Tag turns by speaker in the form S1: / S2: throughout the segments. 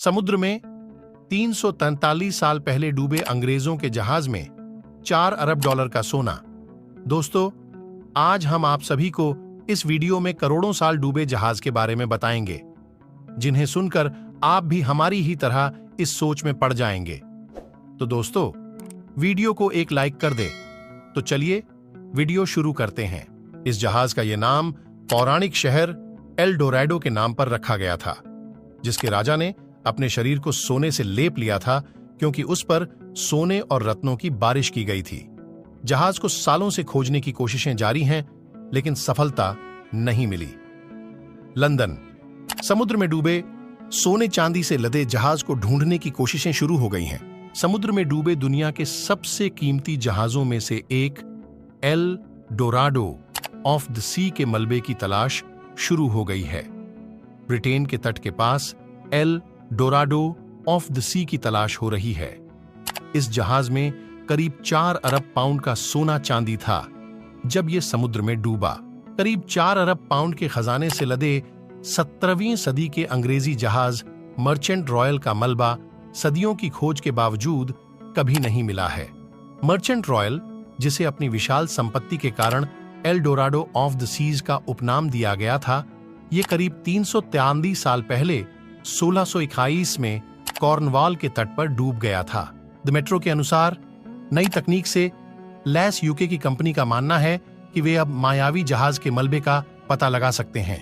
S1: समुद्र में 343 साल पहले डूबे अंग्रेजों के जहाज में 4 अरब डॉलर का सोना। दोस्तों, आज हम आप सभी को इस वीडियो में करोड़ों साल डूबे जहाज के बारे में बताएंगे, जिन्हें सुनकर आप भी हमारी ही तरह इस सोच में पड़ जाएंगे। तो दोस्तों, वीडियो को एक लाइक कर दे। तो चलिए वीडियो शुरू करते हैं। इस जहाज का यह नाम पौराणिक शहर एल डोराडो के नाम पर रखा गया था, जिसके राजा ने अपने शरीर को सोने से लेप लिया था क्योंकि उस पर सोने और रत्नों की बारिश की गई थी। जहाज को सालों से खोजने की कोशिशें जारी हैं, लेकिन सफलता नहीं मिली। लंदन। समुद्र में डूबे सोने चांदी से लदे जहाज को ढूंढने की कोशिशें शुरू हो गई हैं। समुद्र में डूबे दुनिया के सबसे कीमती जहाजों में से एक एल डोराडो ऑफ द सी के मलबे की तलाश शुरू हो गई है। ब्रिटेन के तट के पास एल डोराडो ऑफ द सी की तलाश हो रही है। इस जहाज में करीब 4 अरब पाउंड का सोना चांदी था जब यह समुद्र में डूबा। करीब 4 अरब पाउंड के खजाने से लदे 17वीं सदी के अंग्रेजी जहाज मर्चेंट रॉयल का मलबा सदियों की खोज के बावजूद कभी नहीं मिला है। मर्चेंट रॉयल, जिसे अपनी विशाल संपत्ति के कारण El Dorado of the seas का उपनाम दिया गया था, यह करीब 343 साल पहले 1621 में कॉर्नवाल के तट पर डूब गया था। द मेट्रो के अनुसार नई तकनीक से लैस यूके की कंपनी का मानना है कि वे अब मायावी जहाज के मलबे का पता लगा सकते हैं।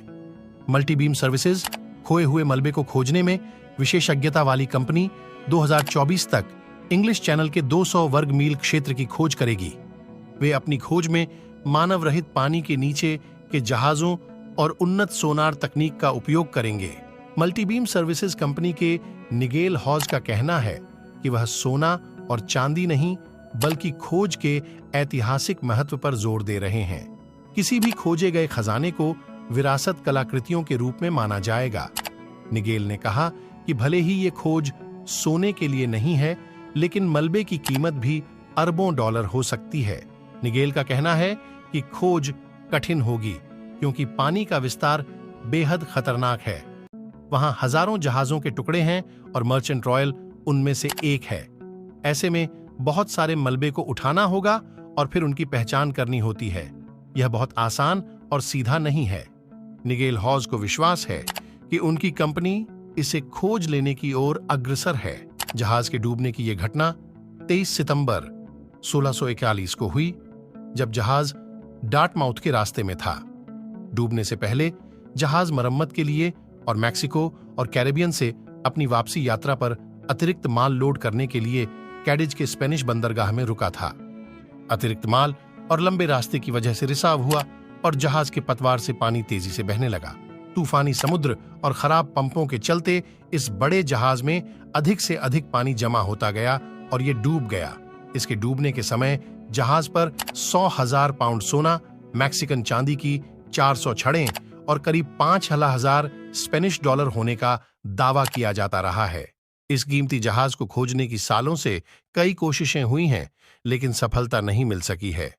S1: मल्टीबीम सर्विसेज खोए हुए मलबे को खोजने में विशेषज्ञता वाली कंपनी 2024 तक इंग्लिश चैनल के 200 वर्ग मील क्षेत्र की खोज करेगी। वे अपनी खोज में मानव रहित पानी के नीचे के जहाजों और उन्नत सोनार तकनीक का उपयोग करेंगे। मल्टीबीम सर्विसेज कंपनी के निगेल हॉज का कहना है कि वह सोना और चांदी नहीं, बल्कि खोज के ऐतिहासिक महत्व पर जोर दे रहे हैं। किसी भी खोजे गए खजाने को विरासत कलाकृतियों के रूप में माना जाएगा। निगेल ने कहा कि भले ही ये खोज सोने के लिए नहीं है, लेकिन मलबे की कीमत भी अरबों डॉलर हो सकती है। निगेल का कहना है कि खोज कठिन होगी क्योंकि पानी का विस्तार बेहद खतरनाक है। वहां हजारों जहाजों के टुकड़े हैं और मर्चेंट रॉयल उनमें से एक है। ऐसे में बहुत सारे मलबे को उठाना होगा और फिर उनकी पहचान करनी होती है। यह बहुत आसान और सीधा नहीं है। निगेल हॉज को विश्वास है कि उनकी कंपनी इसे खोज लेने की ओर अग्रसर है। जहाज के डूबने की यह घटना 23 सितंबर 1641 को हुई, जब जहाज डार्टमाउथ के रास्ते में था। डूबने से पहले जहाज मरम्मत के लिए और मैक्सिको और कैरेबियन से अपनी वापसी यात्रा पर अतिरिक्त माल लोड करने के लिए कैडिज के स्पेनिश बंदरगाह में रुका था। अतिरिक्त माल और लंबे रास्ते की वजह से रिसाव हुआ और जहाज के पतवार से पानी तेजी से बहने लगा। तूफानी समुद्र और खराब पंपों के चलते इस बड़े जहाज में अधिक से अधिक पानी जमा होता गया और यह डूब गया। इसके डूबने के समय जहाज पर 100,000 पाउंड सोना, मैक्सिकन चांदी की 400 छड़ें और करीब 5,000 स्पेनिश डॉलर होने का दावा किया जाता रहा है। इस कीमती जहाज को खोजने की सालों से कई कोशिशें हुई हैं, लेकिन सफलता नहीं मिल सकी है।